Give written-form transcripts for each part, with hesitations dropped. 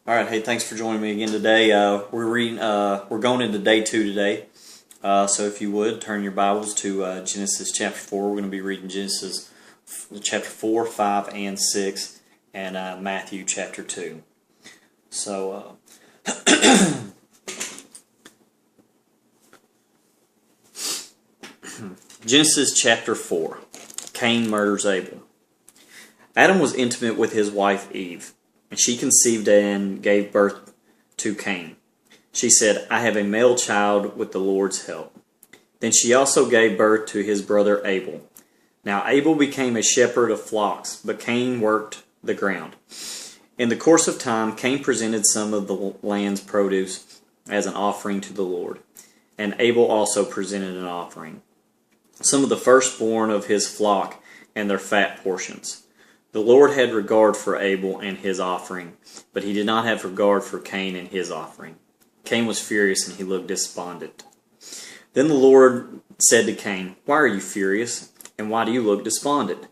All right, hey, thanks for joining me again today. We're going into day 2 today. So if you would turn your Bibles to Genesis chapter 4. We're going to be reading Genesis chapter 4, 5, and 6, and Matthew chapter 2. So Genesis chapter 4. Cain murders Abel. Adam was intimate with his wife Eve, and she conceived and gave birth to Cain. She said, "I have a male child with the Lord's help." Then she also gave birth to his brother Abel. Now Abel became a shepherd of flocks, but Cain worked the ground. In the course of time, Cain presented some of the land's produce as an offering to the Lord, and Abel also presented an offering, some of the firstborn of his flock and their fat portions. The Lord had regard for Abel and his offering, but he did not have regard for Cain and his offering. Cain was furious and he looked despondent. Then the Lord said to Cain, "Why are you furious, and why do you look despondent?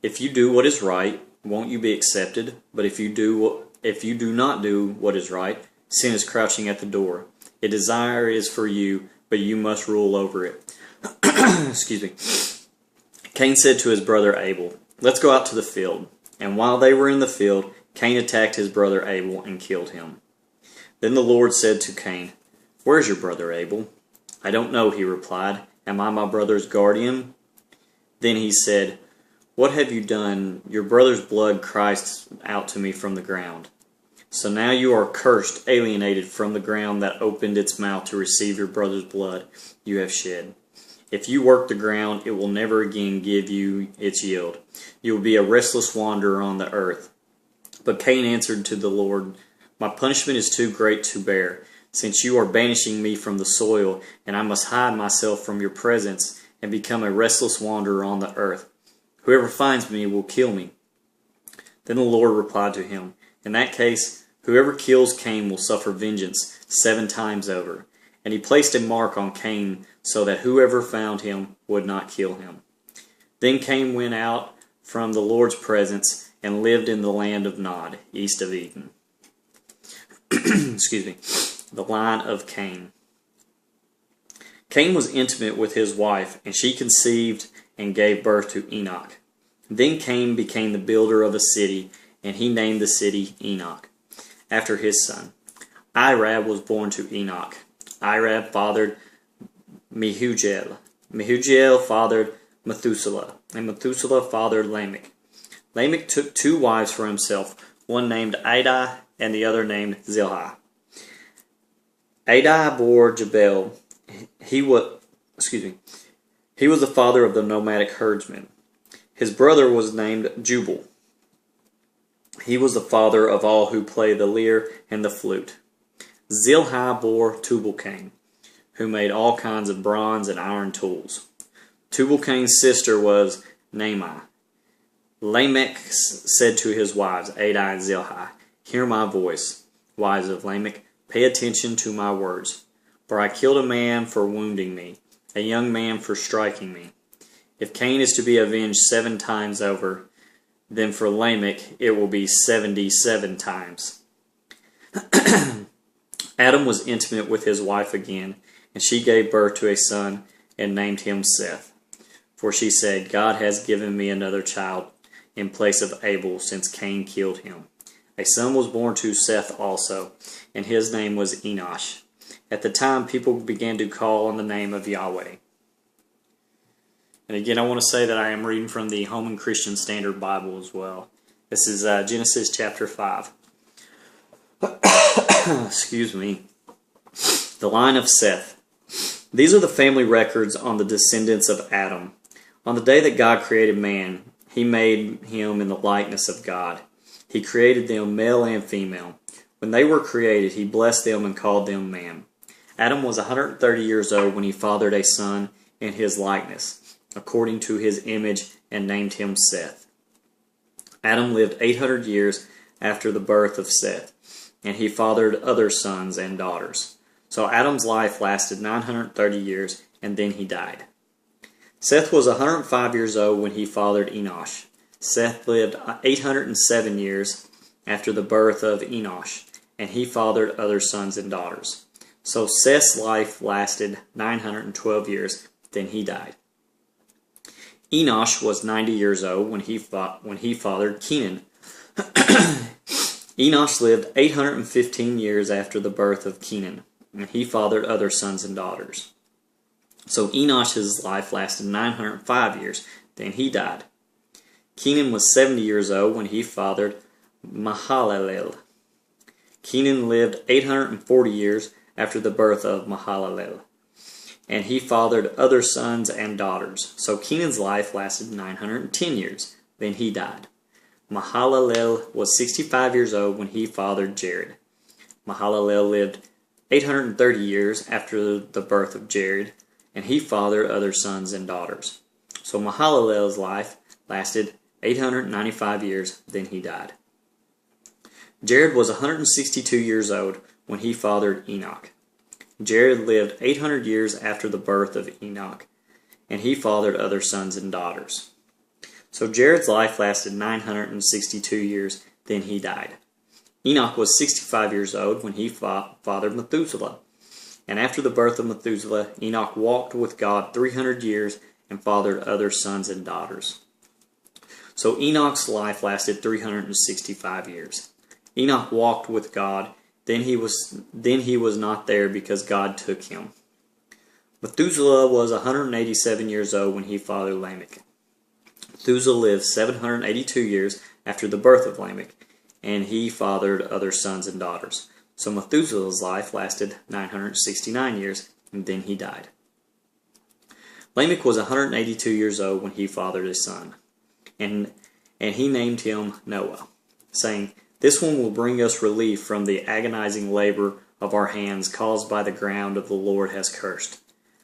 If you do what is right, won't you be accepted? But if you do not do what is right, sin is crouching at the door. A desire is for you, but you must rule over it." Excuse me. Cain said to his brother Abel, "Let's go out to the field." And while they were in the field, Cain attacked his brother Abel and killed him. Then the Lord said to Cain, "Where's your brother Abel?" "I don't know," he replied. "Am I my brother's guardian?" Then he said, "What have you done? Your brother's blood cries out to me from the ground. So now you are cursed, alienated from the ground that opened its mouth to receive your brother's blood you have shed. If you work the ground, it will never again give you its yield. You will be a restless wanderer on the earth." But Cain answered to the Lord, "My punishment is too great to bear, since you are banishing me from the soil, and I must hide myself from your presence and become a restless wanderer on the earth. Whoever finds me will kill me." Then the Lord replied to him, "In that case, whoever kills Cain will suffer vengeance 7 times over." And he placed a mark on Cain so that whoever found him would not kill him. Then Cain went out from the Lord's presence and lived in the land of Nod, east of Eden. Excuse me. The line of Cain. Cain was intimate with his wife, and she conceived and gave birth to Enoch. Then Cain became the builder of a city, and he named the city Enoch, after his son. Irab was born to Enoch. Irab fathered Mehujael. Mehujael fathered Methuselah, and Methuselah fathered Lamech. Lamech took 2 wives for himself, one named Adah and the other named Zillah. Adah bore Jabal. He was the father of the nomadic herdsmen. His brother was named Jubal. He was the father of all who play the lyre and the flute. Zillah bore Tubal-Cain, who made all kinds of bronze and iron tools. Tubal-Cain's sister was Naamah. Lamech said to his wives, Adah and Zillah, "Hear my voice, wives of Lamech, pay attention to my words. For I killed a man for wounding me, a young man for striking me. If Cain is to be avenged 7 times over, then for Lamech it will be 77 times. Adam was intimate with his wife again, and she gave birth to a son and named him Seth. For she said, "God has given me another child in place of Abel, since Cain killed him." A son was born to Seth also, and his name was Enosh. At the time, people began to call on the name of Yahweh. And again, I want to say that I am reading from the Holman Christian Standard Bible as well. This is Genesis chapter 5. Excuse me. The line of Seth. These are the family records on the descendants of Adam. On the day that God created man, he made him in the likeness of God. He created them male and female. When they were created, he blessed them and called them man. Adam was 130 years old when he fathered a son in his likeness, according to his image, and named him Seth. Adam lived 800 years after the birth of Seth, and he fathered other sons and daughters. So Adam's life lasted 930 years, and then he died. Seth was 105 years old when he fathered Enosh. Seth lived 807 years after the birth of Enosh, and he fathered other sons and daughters. So Seth's life lasted 912 years, then he died. Enosh was 90 years old when he fathered Kenan. Enosh lived 815 years after the birth of Kenan, and he fathered other sons and daughters. So Enosh's life lasted 905 years, then he died. Kenan was 70 years old when he fathered Mahalalel. Kenan lived 840 years after the birth of Mahalalel, and he fathered other sons and daughters. So Kenan's life lasted 910 years, then he died. Mahalalel was 65 years old when he fathered Jared. Mahalalel lived 830 years after the birth of Jared, and he fathered other sons and daughters. So Mahalalel's life lasted 895 years, then he died. Jared was 162 years old when he fathered Enoch. Jared lived 800 years after the birth of Enoch, and he fathered other sons and daughters. So Jared's life lasted 962 years, then he died. Enoch was 65 years old when he fathered Methuselah. And after the birth of Methuselah, Enoch walked with God 300 years and fathered other sons and daughters. So Enoch's life lasted 365 years. Enoch walked with God, then he was not there because God took him. Methuselah was 187 years old when he fathered Lamech. Methuselah lived 782 years after the birth of Lamech, and he fathered other sons and daughters. So Methuselah's life lasted 969 years, and then he died. Lamech was 182 years old when he fathered his son, and he named him Noah, saying, "This one will bring us relief from the agonizing labor of our hands caused by the ground of the Lord has cursed."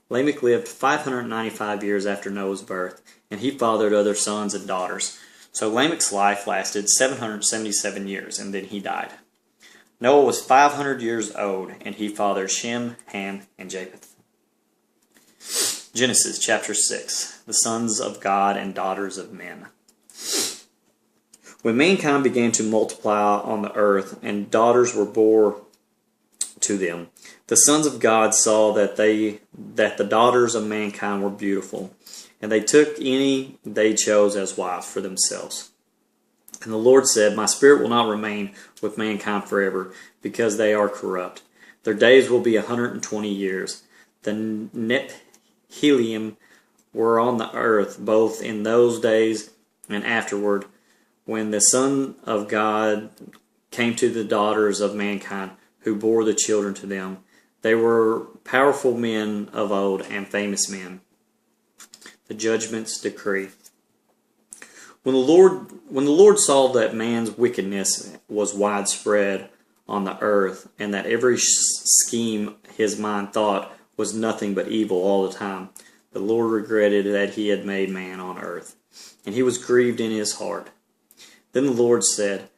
Lamech lived 595 years after Noah's birth, and he fathered other sons and daughters. So Lamech's life lasted 777 years, and then he died. Noah was 500 years old, and he fathered Shem, Ham, and Japheth. Genesis chapter 6, the sons of God and daughters of men. When mankind began to multiply on the earth, and daughters were born to them, the sons of God saw that the daughters of mankind were beautiful, and they took any they chose as wives for themselves. And the Lord said, "My spirit will not remain with mankind forever, because they are corrupt. Their days will be 120 years. The Nephilim were on the earth, both in those days and afterward, when the Son of God came to the daughters of mankind, who bore the children to them. They were powerful men of old and famous men." The judgment's decree. When the Lord saw that man's wickedness was widespread on the earth, and that every scheme his mind thought was nothing but evil all the time, the Lord regretted that he had made man on earth, and he was grieved in his heart. Then the Lord said,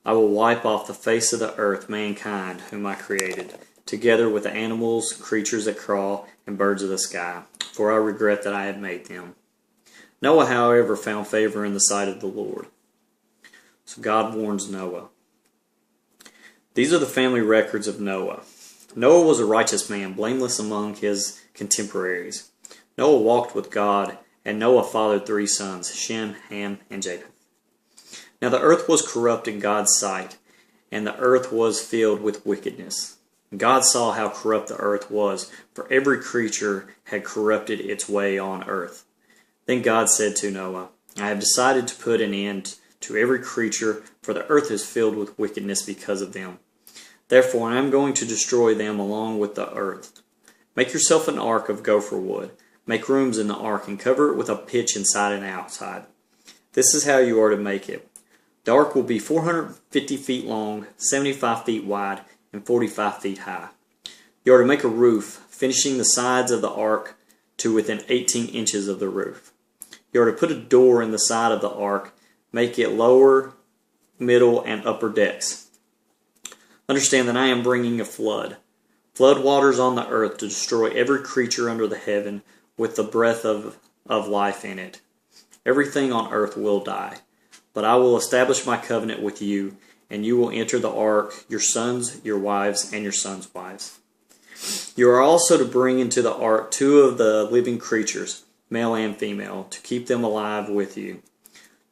"I will wipe off the face of the earth mankind whom I created, together with the animals, creatures that crawl, and birds of the sky, for I regret that I had made them." Noah, however, found favor in the sight of the Lord. So God warns Noah. These are the family records of Noah. Noah was a righteous man, blameless among his contemporaries. Noah walked with God, and Noah fathered 3 sons, Shem, Ham, and Japheth. Now the earth was corrupt in God's sight, and the earth was filled with wickedness. God saw how corrupt the earth was, for every creature had corrupted its way on earth. Then God said to Noah, "I have decided to put an end to every creature, for the earth is filled with wickedness because of them. Therefore I am going to destroy them along with the earth. Make yourself an ark of gopher wood. Make rooms in the ark and cover it with a pitch inside and outside. This is how you are to make it. The ark will be 450 feet long, 75 feet wide, and 45 feet high. You are to make a roof, finishing the sides of the ark to within 18 inches of the roof. You are to put a door in the side of the ark, make it lower, middle, and upper decks. Understand that I am bringing a flood waters on the earth to destroy every creature under the heaven with the breath of life in it. Everything on earth will die. But I will establish my covenant with you, and you will enter the ark, your sons, your wives, and your sons' wives. You are also to bring into the ark 2 of the living creatures, male and female, to keep them alive with you.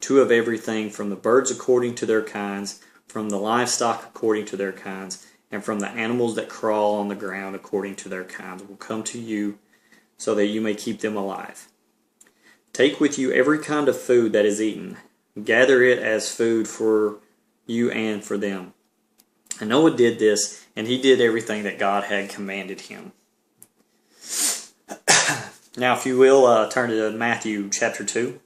2 of everything, from the birds according to their kinds, from the livestock according to their kinds, and from the animals that crawl on the ground according to their kinds, will come to you, so that you may keep them alive. Take with you every kind of food that is eaten. Gather it as food for you and for them. And Noah did this, and he did everything that God had commanded him. Now, if you will, turn to Matthew chapter 2.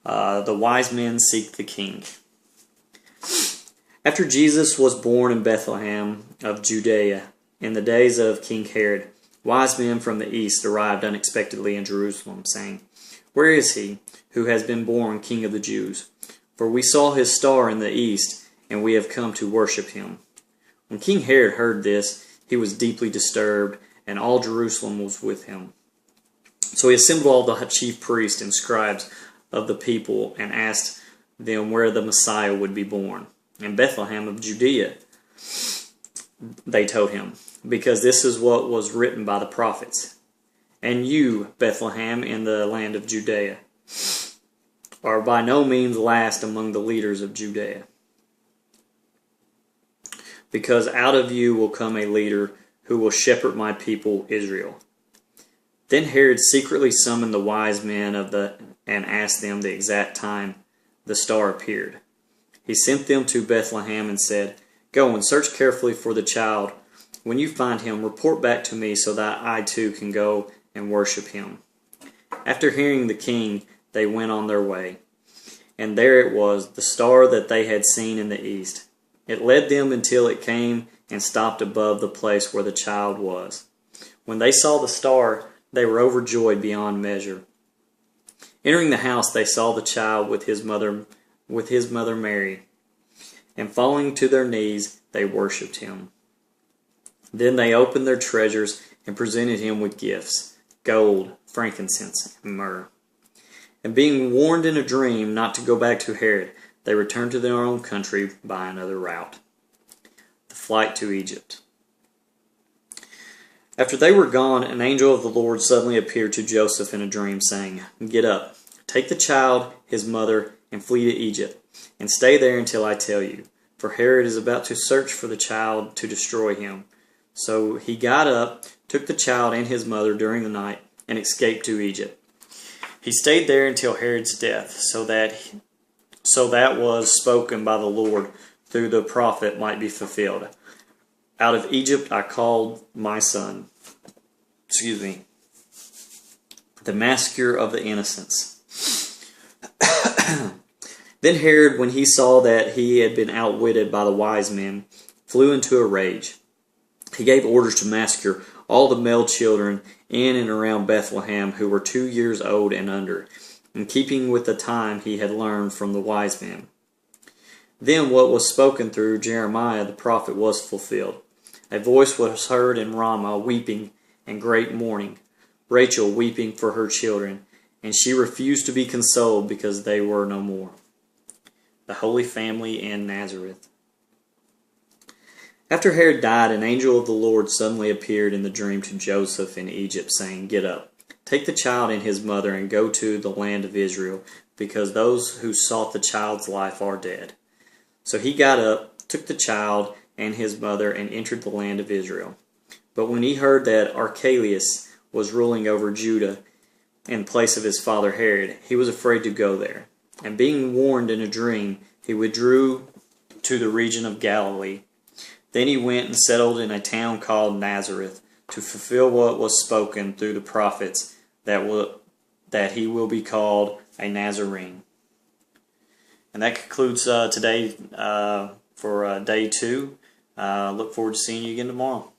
The wise men seek the king. After Jesus was born in Bethlehem of Judea, in the days of King Herod, wise men from the east arrived unexpectedly in Jerusalem, saying, "Where is he who has been born King of the Jews? For we saw his star in the east, and we have come to worship him." When King Herod heard this, he was deeply disturbed, and all Jerusalem was with him. So he assembled all the chief priests and scribes of the people and asked them where the Messiah would be born. "In Bethlehem of Judea," they told him, "because this is what was written by the prophets. And you, Bethlehem, in the land of Judea, are by no means last among the leaders of Judea. Because out of you will come a leader who will shepherd my people Israel." Then Herod secretly summoned the wise men and asked them the exact time the star appeared. He sent them to Bethlehem and said, "Go and search carefully for the child. When you find him, report back to me so that I too can go and worship him." After hearing the king, they went on their way. And there it was, the star that they had seen in the east. It led them until it came and stopped above the place where the child was. When they saw the star, they were overjoyed beyond measure. Entering the house, they saw the child with his mother Mary, and falling to their knees, they worshipped him. Then they opened their treasures and presented him with gifts, gold, frankincense, and myrrh. And being warned in a dream not to go back to Herod, they returned to their own country by another route. The flight to Egypt. After they were gone, an angel of the Lord suddenly appeared to Joseph in a dream, saying, "Get up, take the child, his mother, and flee to Egypt, and stay there until I tell you, for Herod is about to search for the child to destroy him." So he got up, took the child and his mother during the night, and escaped to Egypt. He stayed there until Herod's death, so that was spoken by the Lord through the prophet might be fulfilled. "Out of Egypt I called my son." The massacre of the innocents. Then Herod, when he saw that he had been outwitted by the wise men, flew into a rage. He gave orders to massacre all the male children in and around Bethlehem who were 2 years old and under, in keeping with the time he had learned from the wise men. Then what was spoken through Jeremiah the prophet was fulfilled. A voice was heard in Ramah, weeping and great mourning, Rachel weeping for her children, and she refused to be consoled because they were no more. The Holy Family in Nazareth. After Herod died, an angel of the Lord suddenly appeared in the dream to Joseph in Egypt, saying, "Get up, take the child and his mother, and go to the land of Israel, because those who sought the child's life are dead." So he got up, took the child and his mother, and entered the land of Israel. But when he heard that Archelaus was ruling over Judah in place of his father Herod, he was afraid to go there. And being warned in a dream, he withdrew to the region of Galilee. Then he went and settled in a town called Nazareth, to fulfill what was spoken through the prophets, that he will be called a Nazarene. And that concludes today for day 2. Look forward to seeing you again tomorrow.